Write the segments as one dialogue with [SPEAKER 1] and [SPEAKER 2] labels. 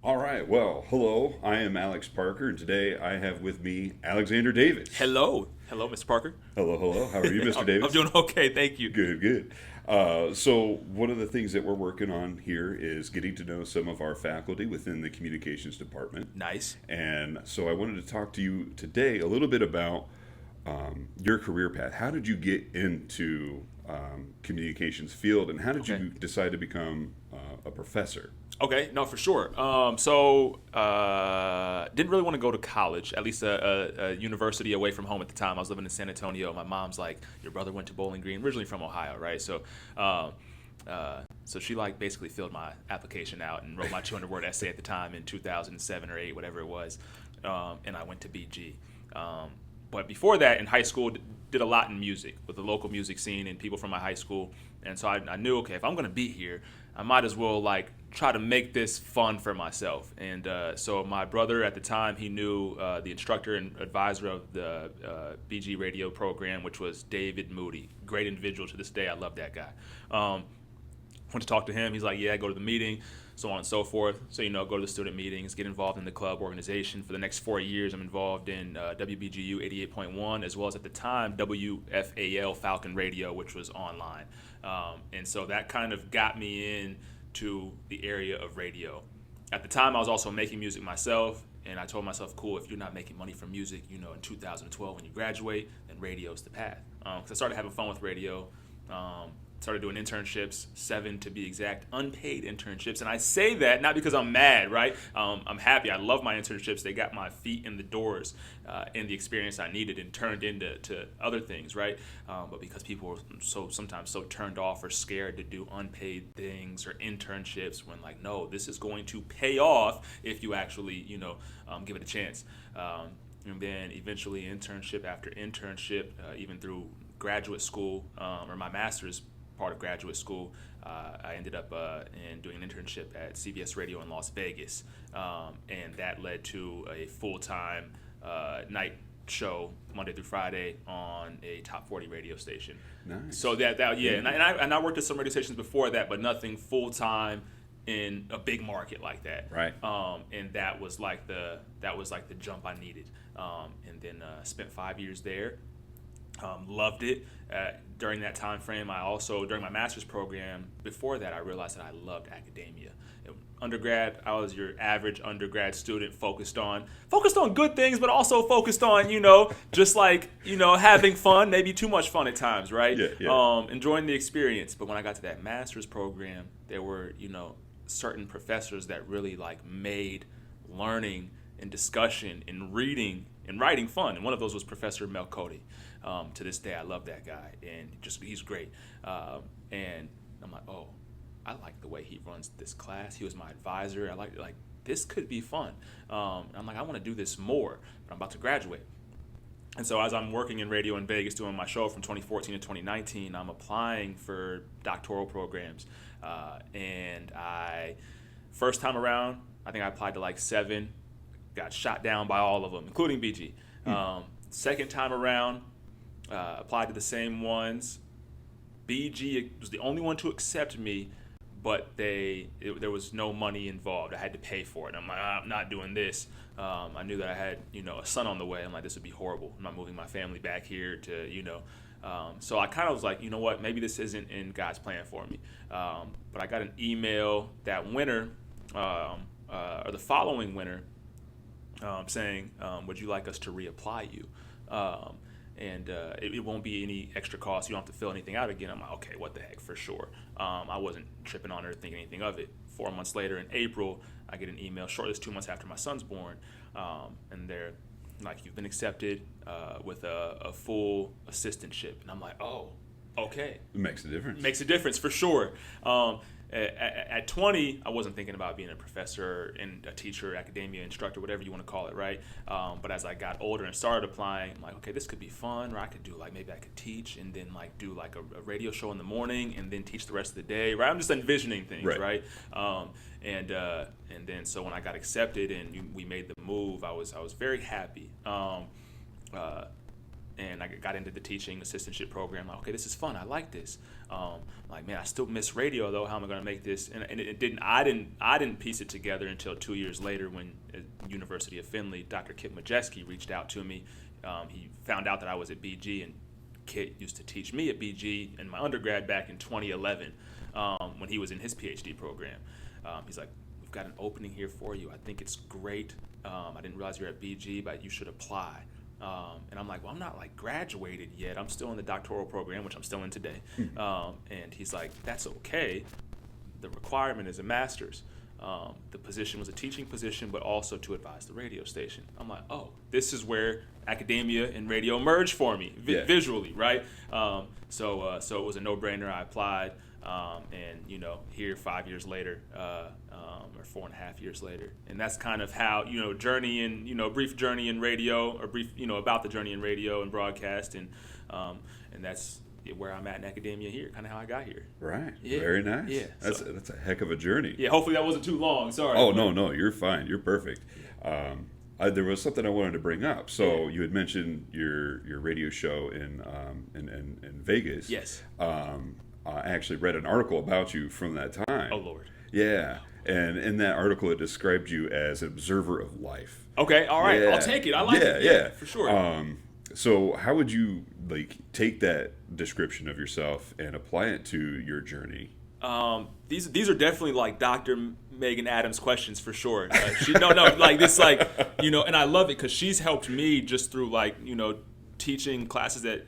[SPEAKER 1] All right. Well, hello. I am Alex Parker, and today I have with me Alexander Davis.
[SPEAKER 2] Hello, Mr. Parker.
[SPEAKER 1] Hello, hello. How are you, Mr.
[SPEAKER 2] I'm
[SPEAKER 1] Davis?
[SPEAKER 2] doing okay, thank you.
[SPEAKER 1] Good, good. So, one of the things that we're working on here is getting to know some of our faculty within the communications department.
[SPEAKER 2] Nice.
[SPEAKER 1] And so, I wanted to talk to you today a little bit about your career path. How did you get into communications field, and how did
[SPEAKER 2] Okay.
[SPEAKER 1] you decide to become a professor?
[SPEAKER 2] Okay, no, for sure. Didn't really want to go to college, at least a university away from home at the time. I was living in San Antonio. My mom's like, "Your brother went to Bowling Green," originally from Ohio, right? So she like basically filled my application out and wrote my 200-word essay at the time in 2007 or 8, whatever it was, and I went to BG. But before that, in high school, did a lot in music with the local music scene and people from my high school. And so I knew, okay, if I'm going to be here, I might as well like try to make this fun for myself. And so my brother at the time, he knew the instructor and advisor of the BG radio program, which was David Moody. Great individual to this day. I love that guy. Went to talk to him. He's like, yeah, go to the meeting, so on and so forth. So, go to the student meetings, get involved in the club organization. For the next 4 years, I'm involved in WBGU 88.1, as well as at the time, WFAL Falcon Radio, which was online. And so that kind of got me into the area of radio. At the time, I was also making music myself. And I told myself, cool, if you're not making money from music, in 2012 when you graduate, then radio's the path. Because I started having fun with radio. Started doing internships, 7 to be exact, unpaid internships. And I say that not because I'm mad, right? I'm happy. I love my internships. They got my feet in the doors and the experience I needed and turned into other things, right? But because people were sometimes so turned off or scared to do unpaid things or internships when like, no, this is going to pay off if you actually, give it a chance. And then eventually internship after internship, even through graduate school or my master's part of graduate school, I ended up in doing an internship at CBS Radio in Las Vegas, and that led to a full-time night show Monday through Friday on a top 40 radio station.
[SPEAKER 1] Nice.
[SPEAKER 2] So that yeah, and I worked at some radio stations before that, but nothing full-time in a big market like that.
[SPEAKER 1] Right.
[SPEAKER 2] And that was like the jump I needed. And then spent 5 years there. Loved it. During that time frame, I also, during my master's program, before that, I realized that I loved academia. Undergrad, I was your average undergrad student focused on good things, but also focused on, just like, having fun, maybe too much fun at times, right?
[SPEAKER 1] Yeah, yeah.
[SPEAKER 2] Enjoying the experience. But when I got to that master's program, there were, certain professors that really like made learning and discussion and reading and writing fun. And one of those was Professor Mel Cody. To this day, I love that guy, and he's great. And I'm like, oh, I like the way he runs this class. He was my advisor. I like this could be fun. And I'm like, I want to do this more, but I'm about to graduate. And so as I'm working in radio in Vegas doing my show from 2014 to 2019, I'm applying for doctoral programs. And first time around, I think I applied to like 7, got shot down by all of them, including BG. Second time around, applied to the same ones. BG was the only one to accept me, but there was no money involved. I had to pay for it. I'm like, I'm not doing this. I knew that I had, a son on the way. I'm like, this would be horrible. I'm not moving my family back here to. So I kind of was like, you know what, maybe this isn't in God's plan for me. But I got an email that winter, or the following winter, saying, would you like us to reapply you? And it won't be any extra cost. You don't have to fill anything out again. I'm like, okay, what the heck, for sure. I wasn't tripping on it or thinking anything of it. 4 months later, in April, I get an email, shortly 2 months after my son's born, and they're like, you've been accepted with a full assistantship. And I'm like, oh, okay.
[SPEAKER 1] It makes a difference.
[SPEAKER 2] Makes a difference, for sure. At 20, I wasn't thinking about being a professor and a teacher, academia instructor, whatever you want to call it, right? But as I got older and started applying, I'm like, okay, this could be fun, or I could do maybe I could teach and then do a radio show in the morning and then teach the rest of the day, right? I'm just envisioning things, right? And then so when I got accepted and we made the move, I was very happy. and I got into the teaching assistantship program. Like, okay, this is fun. I like this. Like, man, I still miss radio though. How am I going to make this? And it didn't. I didn't piece it together until 2 years later when at University of Findlay, Dr. Kip Majewski reached out to me. He found out that I was at BG, and Kit used to teach me at BG in my undergrad back in 2011 when he was in his PhD program. He's like, we've got an opening here for you. I think it's great. I didn't realize you're at BG, but you should apply. And I'm like, well, I'm not like graduated yet. I'm still in the doctoral program, which I'm still in today. And he's like, that's okay. The requirement is a master's. The position was a teaching position, but also to advise the radio station. I'm like, oh, this is where academia and radio merge for me visually, right? So it was a no-brainer. I applied, and here 5 years later, or 4.5 years later, and that's kind of how journey and brief journey in radio, or brief about the journey in radio and broadcast, and that's where I'm at in academia here, kind of how I got here.
[SPEAKER 1] Right.
[SPEAKER 2] Yeah.
[SPEAKER 1] Very nice.
[SPEAKER 2] Yeah.
[SPEAKER 1] That's a heck of a journey.
[SPEAKER 2] Yeah. Hopefully that wasn't too long. Sorry.
[SPEAKER 1] Oh, no, you're fine. You're perfect. There was something I wanted to bring up. So you had mentioned your radio show in Vegas.
[SPEAKER 2] Yes.
[SPEAKER 1] I actually read an article about you from that time.
[SPEAKER 2] Oh, Lord.
[SPEAKER 1] Yeah. And in that article, it described you as an observer of life.
[SPEAKER 2] Okay. All right.
[SPEAKER 1] Yeah.
[SPEAKER 2] I'll take it. I like it. Yeah, for sure.
[SPEAKER 1] So how would you take that description of yourself and apply it to your journey?
[SPEAKER 2] These are definitely like Dr. Megan Adams questions for sure. Like this, and I love it because she's helped me just through teaching classes that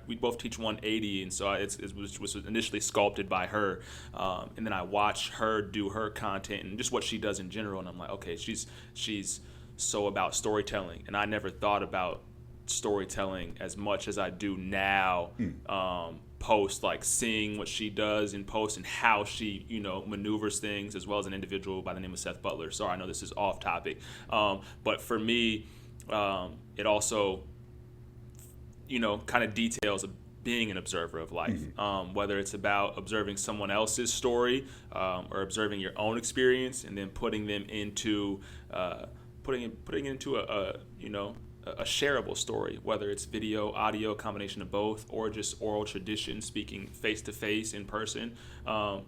[SPEAKER 2] we both teach 180, and so it was initially sculpted by her, and then I watch her do her content and just what she does in general, and I'm like, okay, she's so about storytelling, and I never thought about storytelling as much as I do now. Post, like seeing what she does in post and how she maneuvers things, as well as an individual by the name of Seth Butler. Sorry, I know this is off topic, but for me, it also kind of details being an observer of life, whether it's about observing someone else's story, or observing your own experience and then putting them into putting it into a shareable story, whether it's video, audio, combination of both, or just oral tradition, speaking face to face in person. How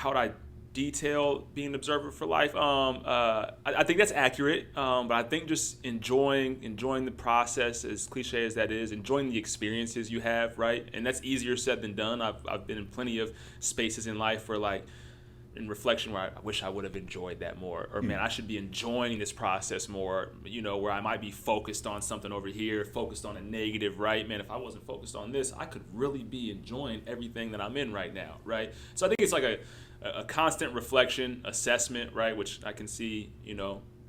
[SPEAKER 2] would I detail being an observer for life? I think that's accurate, but I think just enjoying the process, as cliche as that is, enjoying the experiences you have, right? And that's easier said than done. I've been in plenty of spaces in life where in reflection where I wish I would have enjoyed that more, or man, I should be enjoying this process more, where I might be focused on something over here, focused on a negative, right? Man, if I wasn't focused on this, I could really be enjoying everything that I'm in right now, right? So I think it's like a constant reflection, assessment, right? Which I can see,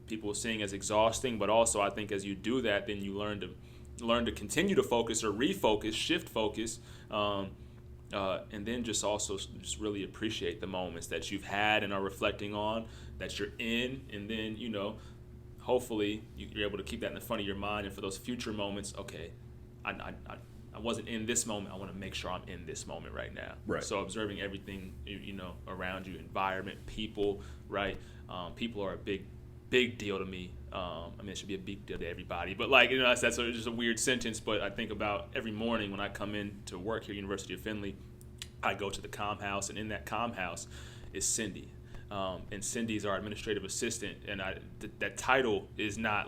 [SPEAKER 2] people seeing as exhausting, but also I think as you do that, then you learn to continue to focus or refocus, shift focus, and then just really appreciate the moments that you've had and are reflecting on, that you're in, and then hopefully you're able to keep that in the front of your mind, and for those future moments, okay, I wasn't in this moment, I want to make sure I'm in this moment right now.
[SPEAKER 1] Right.
[SPEAKER 2] So observing everything around you, environment, people, right? People are a big deal to me. It should be a big deal to everybody, but that's just a weird sentence. But I think about every morning when I come in to work here at University of Findlay, I go to the comm house, and in that comm house is Cindy, and Cindy's our administrative assistant, and that title is not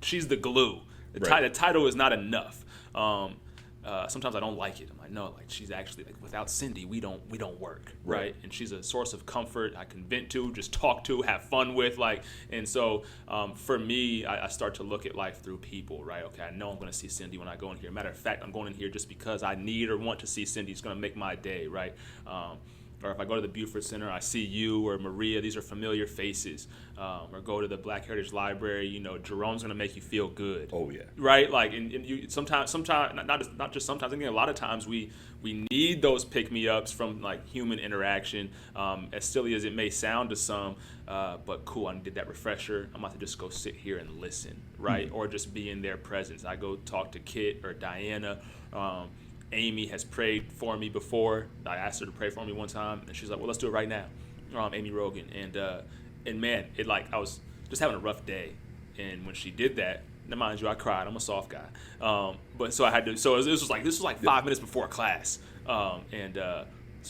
[SPEAKER 2] she's the glue. The title is not enough. Sometimes I don't like it. I'm like, no, she's actually without Cindy, we don't work, right? And she's a source of comfort. I can vent to, just talk to, have fun with, and so for me, I start to look at life through people, right? Okay, I know I'm going to see Cindy when I go in here. Matter of fact, I'm going in here just because I need or want to see Cindy. It's going to make my day, right? Or if I go to the Buford Center, I see you or Maria. These are familiar faces. Or go to the Black Heritage Library. Jerome's gonna make you feel good.
[SPEAKER 1] Oh yeah.
[SPEAKER 2] Right. And you sometimes not just sometimes. I think a lot of times we need those pick me ups from human interaction. As silly as it may sound to some, but cool. I needed that refresher. I'm about to just go sit here and listen, right? Or just be in their presence. I go talk to Kit or Diana. Amy has prayed for me before. I asked her to pray for me one time, and she's like, well, let's do it right now. Amy Rogan. And man, I was just having a rough day. And when she did that, Now, mind you, I cried. I'm a soft guy. But so I had to. So this was like 5 minutes before class, so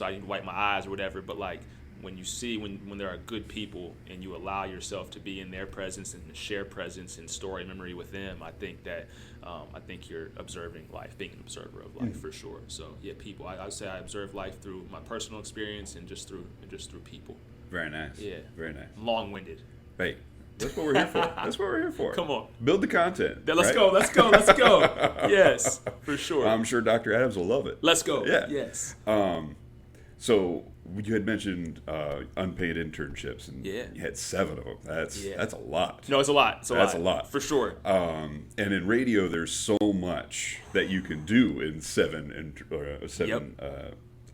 [SPEAKER 2] I didn't wipe my eyes or whatever. But like when you see when there are good people and you allow yourself to be in their presence and share presence and story memory with them, I think that I think you're observing life, being an observer of life for sure. So yeah, people. I would say I observe life through my personal experience and just through people.
[SPEAKER 1] Very nice.
[SPEAKER 2] Yeah.
[SPEAKER 1] Very nice.
[SPEAKER 2] Long-winded.
[SPEAKER 1] Hey, that's what we're here for. That's what we're here for.
[SPEAKER 2] Come on.
[SPEAKER 1] Build the content.
[SPEAKER 2] Yeah, let's
[SPEAKER 1] right?
[SPEAKER 2] go. Yes, for sure.
[SPEAKER 1] I'm sure Dr. Adams will love it.
[SPEAKER 2] Let's go.
[SPEAKER 1] Yeah.
[SPEAKER 2] Yes.
[SPEAKER 1] So you had mentioned unpaid internships, and
[SPEAKER 2] Yeah.
[SPEAKER 1] you had 7 of them. That's a lot.
[SPEAKER 2] No, it's a lot.
[SPEAKER 1] That's a lot.
[SPEAKER 2] For sure.
[SPEAKER 1] And in radio, there's so much that you can do in 7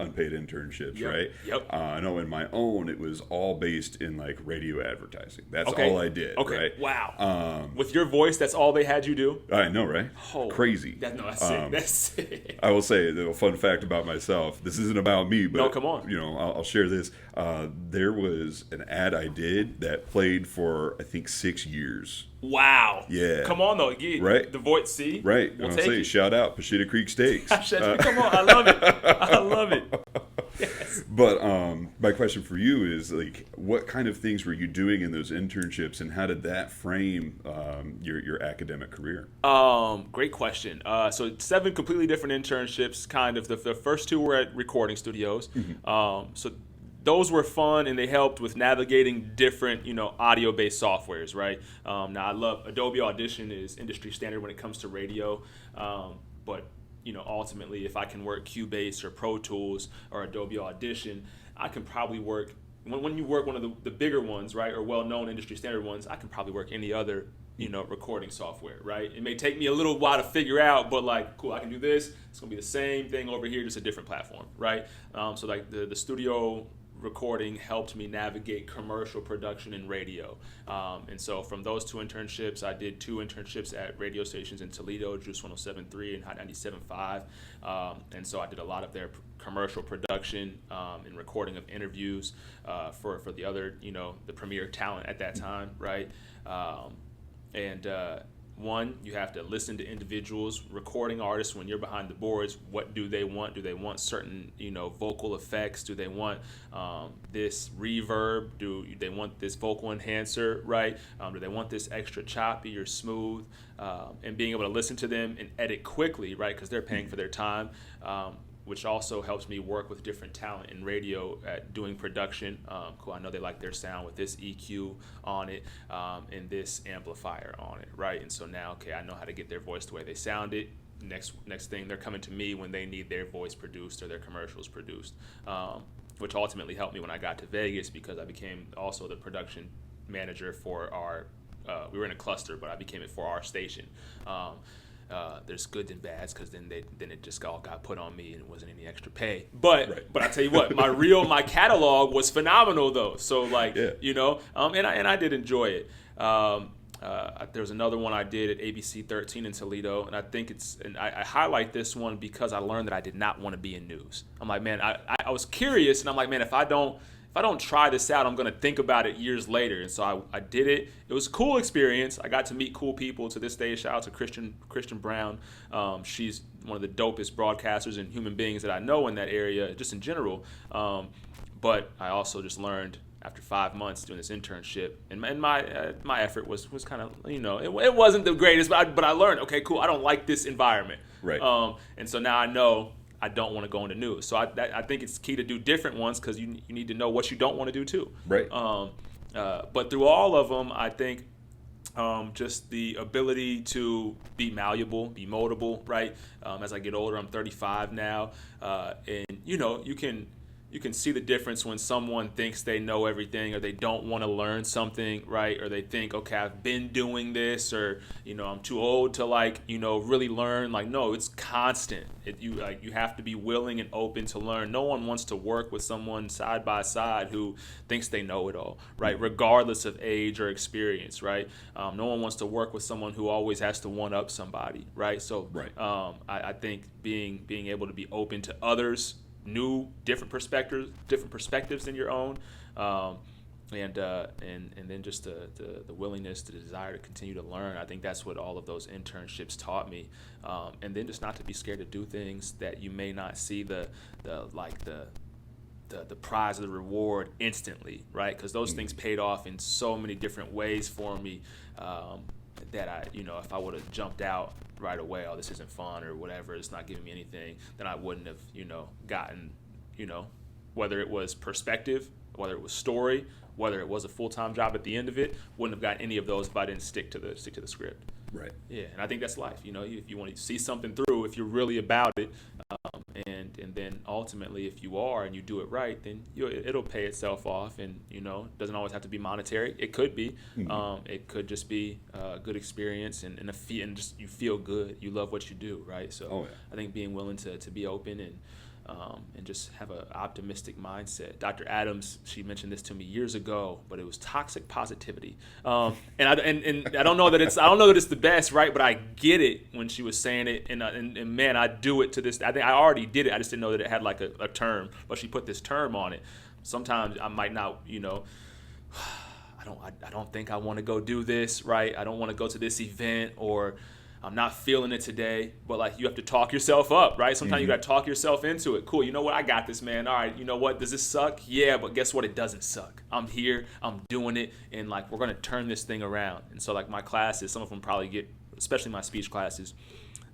[SPEAKER 1] unpaid internships,
[SPEAKER 2] Yep.
[SPEAKER 1] right?
[SPEAKER 2] Yep.
[SPEAKER 1] I know in my own, it was all based in like radio advertising. That's
[SPEAKER 2] Okay.
[SPEAKER 1] all I did.
[SPEAKER 2] Okay.
[SPEAKER 1] Right?
[SPEAKER 2] Wow. With your voice, that's all they had you do?
[SPEAKER 1] I know, right?
[SPEAKER 2] Oh,
[SPEAKER 1] Crazy.
[SPEAKER 2] That's sick. That's sick.
[SPEAKER 1] I will say a fun fact about myself. This isn't about me, but
[SPEAKER 2] No, come on.
[SPEAKER 1] I'll share this. There was an ad I did that played for I think 6 years.
[SPEAKER 2] Wow.
[SPEAKER 1] Yeah.
[SPEAKER 2] Come on, though.
[SPEAKER 1] Right.
[SPEAKER 2] The voice, see?
[SPEAKER 1] Right.
[SPEAKER 2] We'll
[SPEAKER 1] I'll
[SPEAKER 2] take
[SPEAKER 1] say
[SPEAKER 2] it.
[SPEAKER 1] shout out Pashita Creek Steaks.
[SPEAKER 2] Come on. I love it. I love it. Yes.
[SPEAKER 1] But my question for you is like, what kind of things were you doing in those internships, and how did that frame your academic career?
[SPEAKER 2] Great question. So 7 completely different internships. Kind of the first 2 were at recording studios. So those were fun, and they helped with navigating different, audio-based softwares, right? Now I love Adobe Audition is industry standard when it comes to radio, but ultimately, if I can work Cubase or Pro Tools or Adobe Audition, I can probably work. When you work one of the bigger ones, right, or well-known industry standard ones, I can probably work any other recording software, right? It may take me a little while to figure out, but like, cool, I can do this. It's gonna be the same thing over here, just a different platform, right? So like the studio recording helped me navigate commercial production and radio. And so from those 2 internships, I did 2 internships at radio stations in Toledo, Juice 107.3 and Hot 97.5. And so I did a lot of their commercial production and recording of interviews for the other, the premier talent at that time, right? One, you have to listen to individuals, recording artists when you're behind the boards. What do they want? Do they want certain, vocal effects? Do they want this reverb? Do they want this vocal enhancer, right? Do they want this extra choppy or smooth? And being able to listen to them and edit quickly, right? Because they're paying for their time. Which also helps me work with different talent in radio at doing production. Cool, I know they like their sound with this EQ on it and this amplifier on it, right? And so now, okay, I know how to get their voice the way they sound it. Next thing, they're coming to me when they need their voice produced or their commercials produced, which ultimately helped me when I got to Vegas because I became also the production manager for our, we were in a cluster, but I became it for our station. There's goods and bads because then it just all got put on me and it wasn't any extra pay. But I tell you what, my catalog was phenomenal though. So like and I did enjoy it. There was another one I did at ABC 13 in Toledo, and I think I highlight this one because I learned that I did not want to be in news. I'm like, man, I was curious, and I'm like, man, if I don't try this out, I'm going to think about it years later. And so I did it. It was a cool experience. I got to meet cool people. To this day, shout out to Christian Brown. She's one of the dopest broadcasters and human beings that I know in that area, just in general. But I also just learned after 5 months doing this internship, and my effort was kind of, it wasn't the greatest, but I learned, okay, cool, I don't like this environment.
[SPEAKER 1] Right.
[SPEAKER 2] And so now I know I don't want to go into news. So I think it's key to do different ones because you need to know what you don't want to do too.
[SPEAKER 1] Right.
[SPEAKER 2] But through all of them, I think just the ability to be malleable, be moldable, right? As I get older, I'm 35 now, and you can see the difference when someone thinks they know everything or they don't want to learn something, right? Or they think, okay, I've been doing this, or I'm too old to really learn. Like, no, it's constant. You have to be willing and open to learn. No one wants to work with someone side by side who thinks they know it all, right? Regardless of age or experience, right? No one wants to work with someone who always has to one up somebody, right? So,
[SPEAKER 1] right.
[SPEAKER 2] I think being able to be open to others, new, different perspectives than your own, and then just the willingness, the desire to continue to learn. I think that's what all of those internships taught me, and then just not to be scared to do things that you may not see the prize of the reward instantly, right? Because those things paid off in so many different ways for me, that I, if I would have jumped out right away, oh, this isn't fun or whatever, it's not giving me anything, then I wouldn't have, gotten, whether it was perspective, whether it was story, whether it was a full-time job at the end of it, wouldn't have gotten any of those if I didn't stick to the script.
[SPEAKER 1] Right.
[SPEAKER 2] Yeah, and I think that's life. If you want to see something through, if you're really about it, and then ultimately, if you are and you do it right, then it'll pay itself off. And it doesn't always have to be monetary. It could be. It could just be a good experience and just you feel good. You love what you do, right? So I think being willing to be open and just have an optimistic mindset. Dr. Adams, she mentioned this to me years ago, but it was toxic positivity. And I don't know that it's the best, right? But I get it when she was saying it, and man, I do it to this. I think I already did it. I just didn't know that it had like a term, but she put this term on it. Sometimes I might not, I don't think I want to go do this, right? I don't want to go to this event, or I'm not feeling it today, but like you have to talk yourself up, right? Sometimes you got to talk yourself into it. Cool, you know what? I got this, man. All right, you know what? Does this suck? Yeah, but guess what? It doesn't suck. I'm here, I'm doing it, and like we're going to turn this thing around. And so like my classes, some of them probably get, especially my speech classes,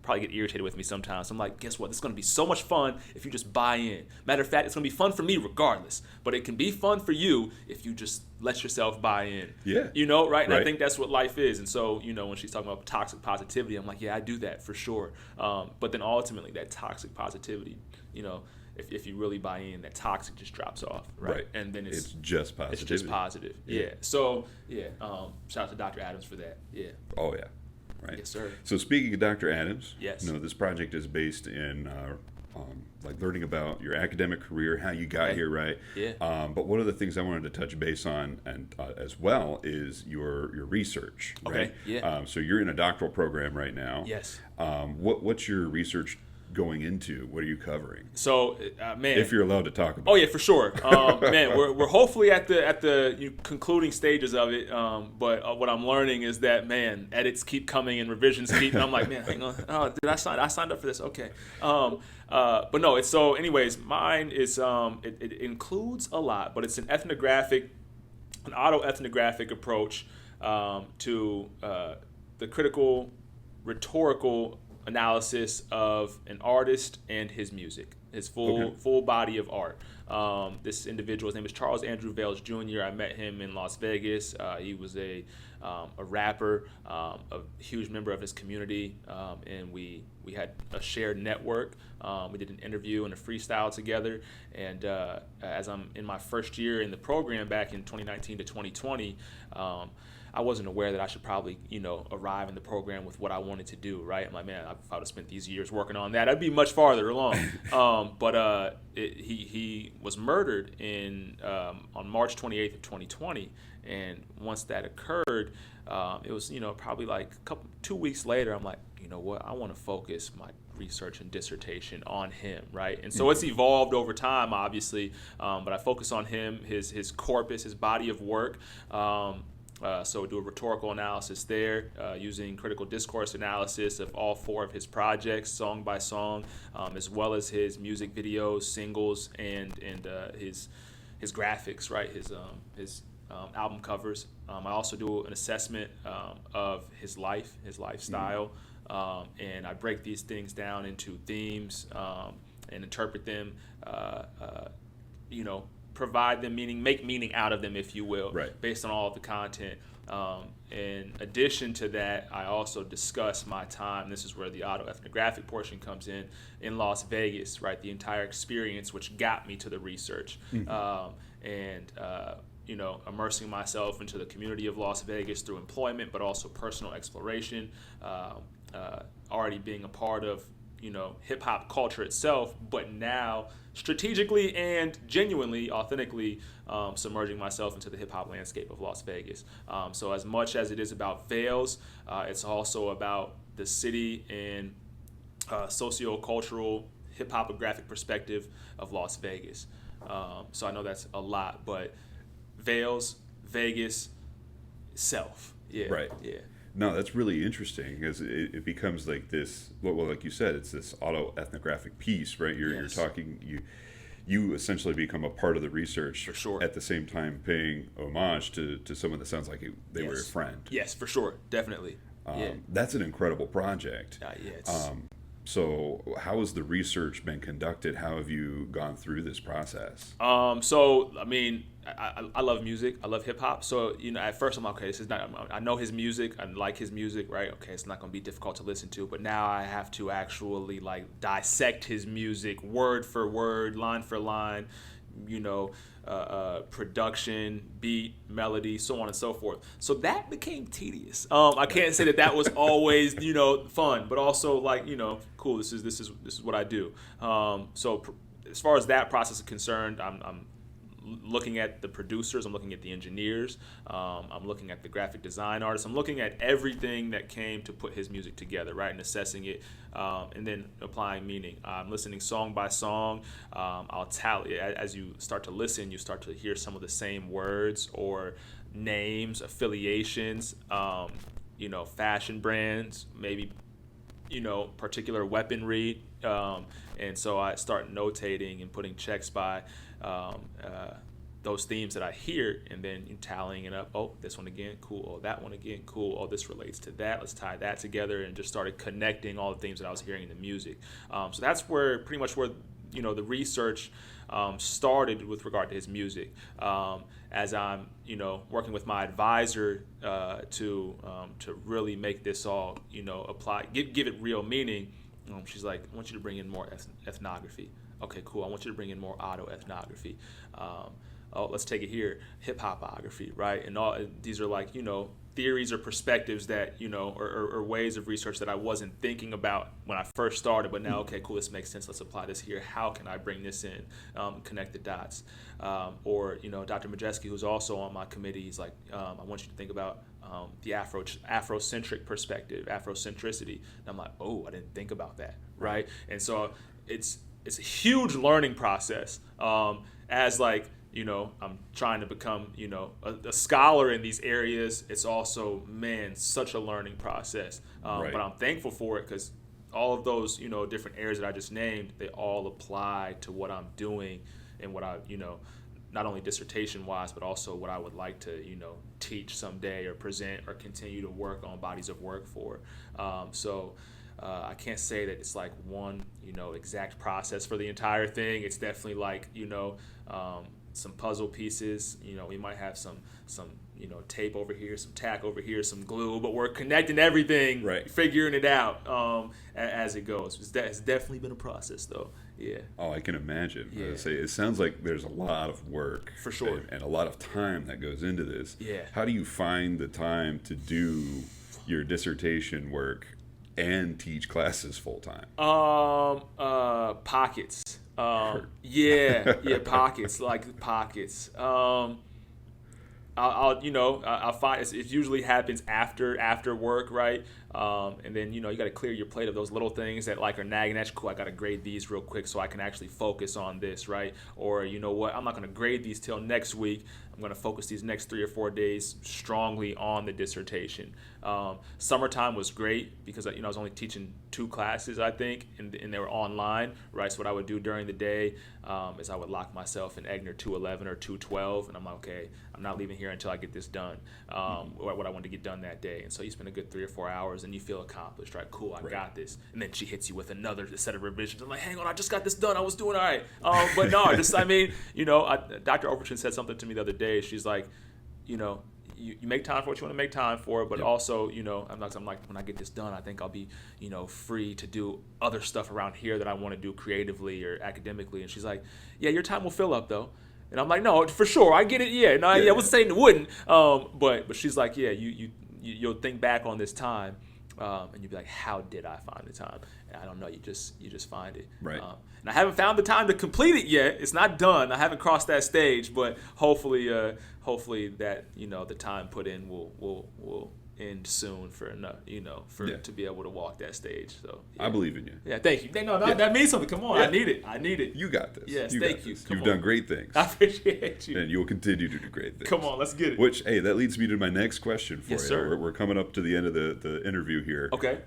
[SPEAKER 2] probably get irritated with me sometimes. I'm like, guess what? This is going to be so much fun if you just buy in. Matter of fact, it's going to be fun for me regardless, but it can be fun for you if you just let yourself buy in.
[SPEAKER 1] Yeah.
[SPEAKER 2] Right? And I think that's what life is. And so, when she's talking about toxic positivity, I'm like, yeah, I do that for sure. But then ultimately that toxic positivity, if you really buy in, that toxic just drops off, right? And then it's
[SPEAKER 1] just positive.
[SPEAKER 2] It's just positive. Yeah. So, shout out to Dr. Adams for that. Yeah.
[SPEAKER 1] Oh, yeah. Right.
[SPEAKER 2] Yes, sir.
[SPEAKER 1] So speaking of Dr. Adams,
[SPEAKER 2] yes,
[SPEAKER 1] this project is based in like learning about your academic career, how you got here, right?
[SPEAKER 2] Yeah.
[SPEAKER 1] But one of the things I wanted to touch base on, and as well, is your research.
[SPEAKER 2] Okay.
[SPEAKER 1] Right?
[SPEAKER 2] Yeah.
[SPEAKER 1] So you're in a doctoral program right now.
[SPEAKER 2] Yes.
[SPEAKER 1] What's your research going into? What are you covering?
[SPEAKER 2] So, man,
[SPEAKER 1] if you're allowed to talk about.
[SPEAKER 2] Oh yeah, for sure. Man, we're hopefully at the concluding stages of it. But what I'm learning is that, man, edits keep coming and revisions keep. And I'm like, man, hang on. Oh, did I sign? I signed up for this. Okay. But no, it's so. Anyways, mine is it includes a lot, but it's an autoethnographic approach to the critical rhetorical analysis of an artist and his music, his full body of art. This individual, his name is Charles Andrew Vales Jr. I met him in Las Vegas. He was a rapper, a huge member of his community, and we had a shared network. We did an interview and a freestyle together. And as I'm in my first year in the program back in 2019 to 2020, I wasn't aware that I should probably, arrive in the program with what I wanted to do, right? I'm like, man, if I would have spent these years working on that, I'd be much farther along. But he was murdered on March 28th of 2020. And once that occurred, it was, probably like 2 weeks later, I'm like, you know what? I want to focus my research and dissertation on him, right? And so it's evolved over time, obviously, but I focus on him, his corpus, his body of work. So do a rhetorical analysis there, using critical discourse analysis of all 4 of his projects, song by song, as well as his music videos, singles, and his graphics, right? His album covers. I also do an assessment of his life, his lifestyle, and I break these things down into themes and interpret them. Provide them meaning, make meaning out of them, if you will,
[SPEAKER 1] right,
[SPEAKER 2] based on all of the content. In addition to that, I also discuss my time. This is where the autoethnographic portion comes in Las Vegas, right? The entire experience, which got me to the research, immersing myself into the community of Las Vegas through employment, but also personal exploration. Already being a part of hip hop culture itself, but now strategically and genuinely, authentically submerging myself into the hip hop landscape of Las Vegas. So as much as it is about Vales, it's also about the city and socio-cultural hip hopographic perspective of Las Vegas. So I know that's a lot, but Vales, Vegas self. Yeah.
[SPEAKER 1] Right.
[SPEAKER 2] Yeah.
[SPEAKER 1] No, that's really interesting because it becomes like this. Well, like you said, it's this autoethnographic piece, right? You're
[SPEAKER 2] Yes.
[SPEAKER 1] talking you essentially become a part of the research
[SPEAKER 2] For sure.
[SPEAKER 1] at the same time paying homage to someone that sounds like they were a
[SPEAKER 2] Yes.
[SPEAKER 1] friend.
[SPEAKER 2] Yes, for sure. Definitely. Yeah.
[SPEAKER 1] That's an incredible project.
[SPEAKER 2] Yeah. It's,
[SPEAKER 1] So, how has the research been conducted? How have you gone through this process?
[SPEAKER 2] So I mean, I love music. I love hip hop. So at first I'm like, okay. This is not. I know his music. I like his music, right? Okay, it's not going to be difficult to listen to. But now I have to actually like dissect his music word for word, line for line. Production, beat, melody, so on and so forth. So that became tedious. I can't say that was always fun, but also like cool. This is what I do. As far as that process is concerned, I'm looking at the producers, I'm looking at the engineers, I'm looking at the graphic design artists, I'm looking at everything that came to put his music together, right, and assessing it, and then applying meaning. I'm listening song by song. I'll tally as you start to listen, you start to hear some of the same words or names, affiliations, fashion brands, maybe particular weaponry, and so I start notating and putting checks by those themes that I hear, and then tallying it up. Oh, this one again, cool. Oh, that one again, cool. Oh, this relates to that. Let's tie that together, and just started connecting all the themes that I was hearing in the music. So that's pretty much where the research started with regard to his music. As I'm working with my advisor to really make this all apply, give it real meaning. She's like, I want you to bring in more ethnography. Okay, cool. I want you to bring in more autoethnography. Let's take it here, hip hopography, right? And all these are like theories or perspectives that or ways of research that I wasn't thinking about when I first started. But now, okay, cool. This makes sense. Let's apply this here. How can I bring this in? Connect the dots. Or Dr. Majeski, who's also on my committee, he's like, I want you to think about the Afrocentric perspective, Afrocentricity. And I'm like, oh, I didn't think about that, right? And so it's a huge learning process. As like I'm trying to become a scholar in these areas. It's also such a learning process.
[SPEAKER 1] Right.
[SPEAKER 2] But I'm thankful for it because all of those different areas that I just named, they all apply to what I'm doing and what I not only dissertation wise, but also what I would like to teach someday or present or continue to work on bodies of work for. I can't say that it's like one exact process for the entire thing. It's definitely like some puzzle pieces. We might have some tape over here, some tack over here, some glue, but we're connecting everything,
[SPEAKER 1] right,
[SPEAKER 2] figuring it out as it goes. It's definitely been a process, though. Yeah.
[SPEAKER 1] Oh, I can imagine.
[SPEAKER 2] Yeah.
[SPEAKER 1] It sounds like there's a lot of work,
[SPEAKER 2] for sure,
[SPEAKER 1] and a lot of time that goes into this.
[SPEAKER 2] Yeah.
[SPEAKER 1] How do you find the time to do your dissertation work and teach classes full time?
[SPEAKER 2] Pockets. Pockets, like pockets. I'll find it usually happens after work, right? And then you got to clear your plate of those little things that like are nagging at you. Cool, I got to grade these real quick so I can actually focus on this, right? Or what, I'm not going to grade these till next week. I'm going to focus these next 3 or 4 days strongly on the dissertation. Summertime was great because I was only teaching 2 classes, I think, and they were online, right? So what I would do during the day is I would lock myself in Egner 211 or 212, and I'm like, okay, I'm not leaving here until I get this done, what I wanted to get done that day. And so you spend a good 3 or 4 hours, and you feel accomplished, right? Cool, I got this. And then she hits you with another set of revisions. I'm like, hang on, I just got this done. I was doing all right. But no, Dr. Overton said something to me the other day. She's like, you make time for what you want to make time for, but also, I'm like, when I get this done, I think I'll be, free to do other stuff around here that I want to do creatively or academically. And she's like, yeah, your time will fill up though. And I'm like, no, for sure, I get it. Yeah, no, I wasn't saying it wouldn't. But she's like, yeah, you'll think back on this time, and you'll be like, how did I find the time? And I don't know. You just find it.
[SPEAKER 1] Right.
[SPEAKER 2] And I haven't found the time to complete it yet. It's not done. I haven't crossed that stage, but hopefully that the time put in will end soon for enough,
[SPEAKER 1] Yeah.
[SPEAKER 2] to be able to walk that stage. So
[SPEAKER 1] I believe in you.
[SPEAKER 2] yeah, thank you. No, that means something. Come on,
[SPEAKER 1] Yeah.
[SPEAKER 2] I need it. I need it.
[SPEAKER 1] You got this.
[SPEAKER 2] Yes,
[SPEAKER 1] you
[SPEAKER 2] thank
[SPEAKER 1] got
[SPEAKER 2] you.
[SPEAKER 1] this.
[SPEAKER 2] Come
[SPEAKER 1] You've
[SPEAKER 2] on.
[SPEAKER 1] done great things.
[SPEAKER 2] I appreciate you.
[SPEAKER 1] And you will continue to do great things.
[SPEAKER 2] Come on, let's get it.
[SPEAKER 1] Which, hey, that leads me to my next question for
[SPEAKER 2] Yes,
[SPEAKER 1] you.
[SPEAKER 2] sir.
[SPEAKER 1] We're coming up to the end of the interview here.
[SPEAKER 2] Okay.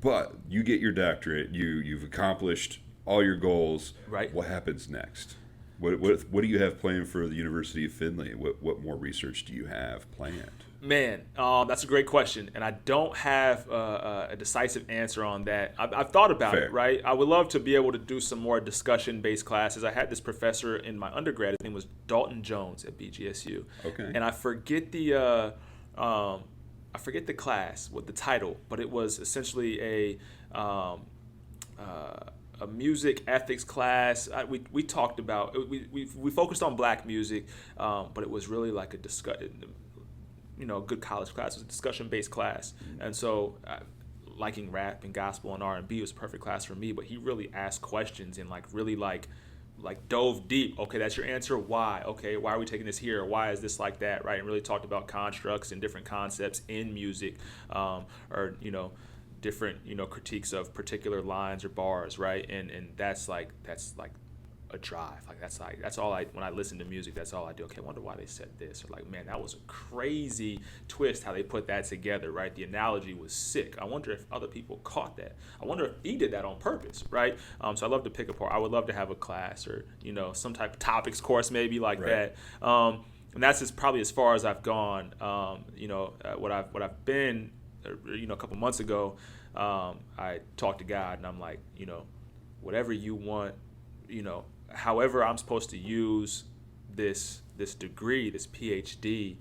[SPEAKER 1] But you get your doctorate. You've accomplished all your goals.
[SPEAKER 2] Right.
[SPEAKER 1] What happens next? What do you have planned for the University of Findlay? What more research do you have planned?
[SPEAKER 2] Man, that's a great question, and I don't have a decisive answer on that. I've thought about
[SPEAKER 1] Fair.
[SPEAKER 2] it, right? I would love to be able to do some more discussion-based classes. I had this professor in my undergrad. His name was Dalton Jones at BGSU.
[SPEAKER 1] Okay.
[SPEAKER 2] And I forget the class with the title, but it was essentially a music ethics class. We talked about we focused on black music, but it was really like a good college class. It was a discussion-based class. And so liking rap and gospel and R&B was a perfect class for me, but he really asked questions and really dove deep. Okay, that's your answer. Why? Okay, why are we taking this here? Why is this like that? Right? And really talked about constructs and different concepts in music, or different critiques of particular lines or bars, right? And that's like a drive. That's all when I listen to music, that's all I do. Okay, I wonder why they said this, or man, that was a crazy twist how they put that together, right? The analogy was sick. I wonder if other people caught that. I wonder if he did that on purpose, right? So I love to pick apart. I would love to have a class or some type of topics course maybe like
[SPEAKER 1] Right.
[SPEAKER 2] that. And that's probably as far as I've gone. What I've been, a couple months ago, I talked to God and I'm like, whatever you want, however I'm supposed to use this degree, this PhD,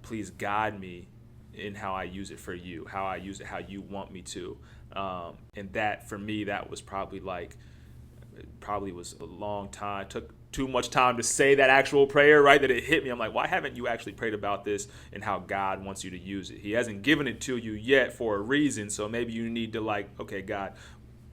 [SPEAKER 2] please guide me in how I use it for you, how I use it, how you want me to. And that for me, that was probably was a long time. It took too much time to say that actual prayer, right? That it hit me. I'm like, why haven't you actually prayed about this and how God wants you to use it? He hasn't given it to you yet for a reason. So maybe you need to okay, God,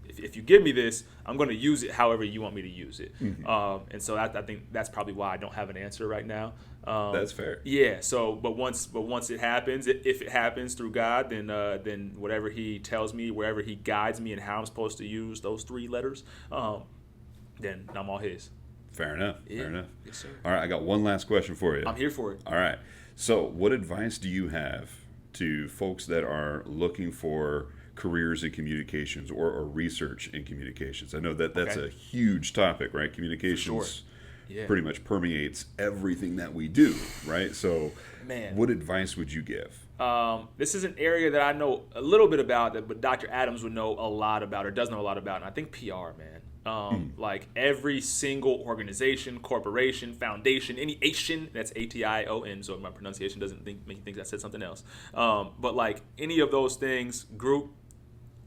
[SPEAKER 2] if you give me this, I'm going to use it however you want me to use it. Mm-hmm. And so I think that's probably why I don't have an answer right now.
[SPEAKER 1] That's fair.
[SPEAKER 2] Yeah. So, but once it happens, if it happens through God, then whatever He tells me, wherever He guides me, and how I'm supposed to use those 3 letters, then I'm all His.
[SPEAKER 1] Fair enough.
[SPEAKER 2] Yeah.
[SPEAKER 1] Fair enough.
[SPEAKER 2] Yes, sir.
[SPEAKER 1] All right, I got one last question for you.
[SPEAKER 2] I'm here for it.
[SPEAKER 1] All right. So, what advice do you have to folks that are looking for careers in communications or research in communications? I know that's a huge topic, right? Communications pretty much permeates everything that we do, right? So, what advice would you give?
[SPEAKER 2] This is an area that I know a little bit about, but Dr. Adams would know a lot about, or does know a lot about, and I think PR, man. Like every single organization, corporation, foundation, any Asian, that's ATION, so my pronunciation doesn't make you think I said something else. But like any of those things, group,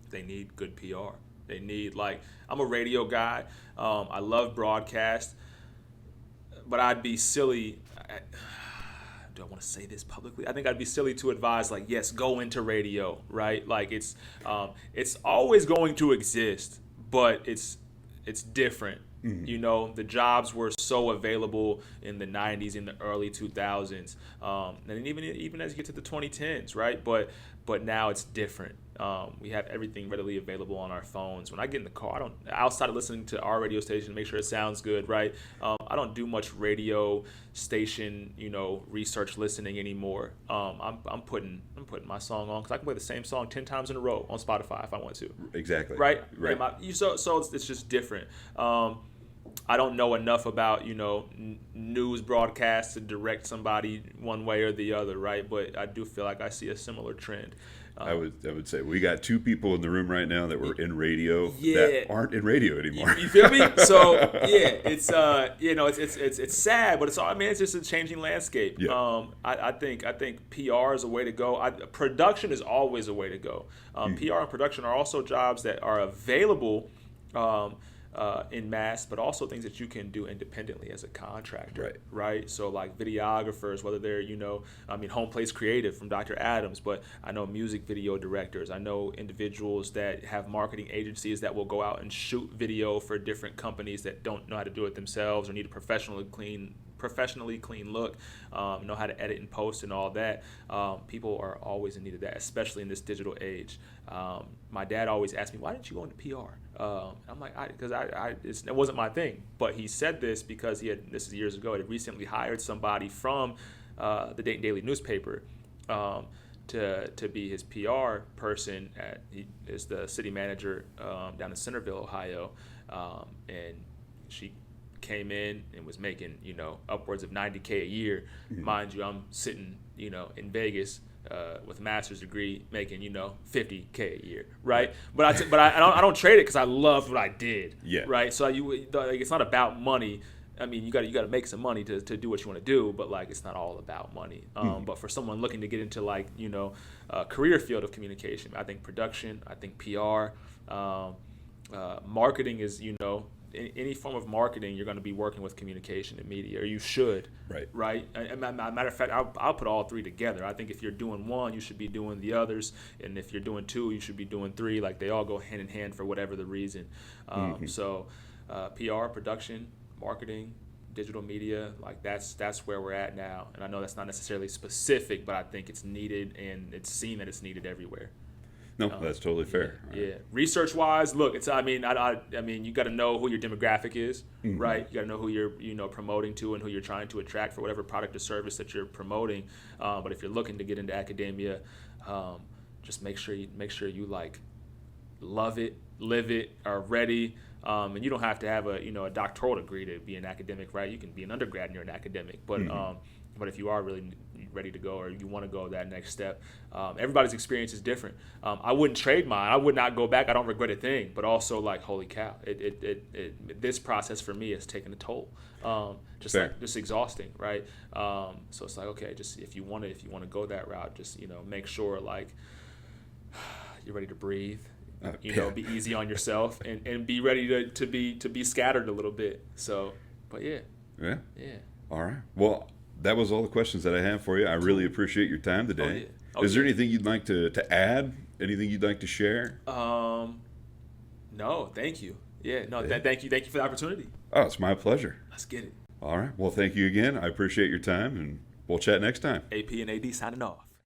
[SPEAKER 2] they need good PR. They need, I'm a radio guy. I love broadcast, but I'd be silly. Do I want to say this publicly? I think I'd be silly to advise, yes, go into radio, right? It's always going to exist, but it's different. Mm-hmm. The jobs were so available in the 90s, in the early 2000s, and even as you get to the 2010s, right? But now it's different. We have everything readily available on our phones. When I get in the car, outside of listening to our radio station, make sure it sounds good, right? I don't do much radio station, research listening anymore. I'm putting my song on because I can play the same song 10 times in a row on Spotify if I want to.
[SPEAKER 1] Exactly.
[SPEAKER 2] Right.
[SPEAKER 1] Right.
[SPEAKER 2] So it's just different. I don't know enough about news broadcasts to direct somebody one way or the other, right? But I do feel like I see a similar trend.
[SPEAKER 1] I would say we got 2 people in the room right now that were in radio that aren't in radio anymore.
[SPEAKER 2] You feel me? So it's it's sad, but it's just a changing landscape.
[SPEAKER 1] Yeah.
[SPEAKER 2] I think PR is a way to go. Production is always a way to go. PR and production are also jobs that are available in mass, but also things that you can do independently as a contractor, right? So like videographers, whether they're, Home Place Creative from Dr. Adams, but I know music video directors. I know individuals that have marketing agencies that will go out and shoot video for different companies that don't know how to do it themselves or need a professional to clean professionally clean look, know how to edit and post and all that. People are always in need of that, especially in this digital age. My dad always asked me, why didn't you go into PR? I'm like, because it wasn't my thing. But he said this because this is years ago, he had recently hired somebody from the Dayton Daily newspaper to be his PR person. He is the city manager down in Centerville, Ohio, and she came in and was making upwards of $90K a year. Mm-hmm. Mind you, I'm sitting in Vegas with a master's degree making $50K a year, right? But I don't trade it because I loved what I did, right? So it's not about money. I mean, you got to make some money to do what you want to do, but it's not all about money. But for someone looking to get into a career field of communication, I think production, I think PR, marketing is any form of marketing, you're going to be working with communication and media, or you should, right? And matter of fact, I'll put all three together. I think if you're doing one, you should be doing the others, and if you're doing two, you should be doing three. They all go hand in hand for whatever the reason. So PR, production, marketing, digital media, that's where we're at now. And I know that's not necessarily specific, but I think it's needed, and it's seen that it's needed everywhere.
[SPEAKER 1] No, that's totally fair.
[SPEAKER 2] Yeah. Research wise, look, I mean, you got to know who your demographic is, right? You got to know who you're promoting to and who you're trying to attract for whatever product or service that you're promoting. But if you're looking to get into academia, just make sure you love it, live it, are ready. And you don't have to have a doctoral degree to be an academic, right? You can be an undergrad and you're an academic, but if you are really ready to go, or you want to go that next step, everybody's experience is different. I wouldn't trade mine. I would not go back. I don't regret a thing. But also, holy cow, this process for me has taken a toll. Just exhausting, right? So it's okay, just if you want to go that route, just make sure you're ready to breathe. Be easy on yourself and be ready to be scattered a little bit. So, but yeah.
[SPEAKER 1] All right. Well, that was all the questions that I have for you. I really appreciate your time today. Is there anything you'd like to add? Anything you'd like to share?
[SPEAKER 2] No, thank you. Thank you for the opportunity.
[SPEAKER 1] Oh, it's my pleasure.
[SPEAKER 2] Let's get it.
[SPEAKER 1] All right. Well, thank you again. I appreciate your time, and we'll chat next time.
[SPEAKER 2] AP and AD signing off.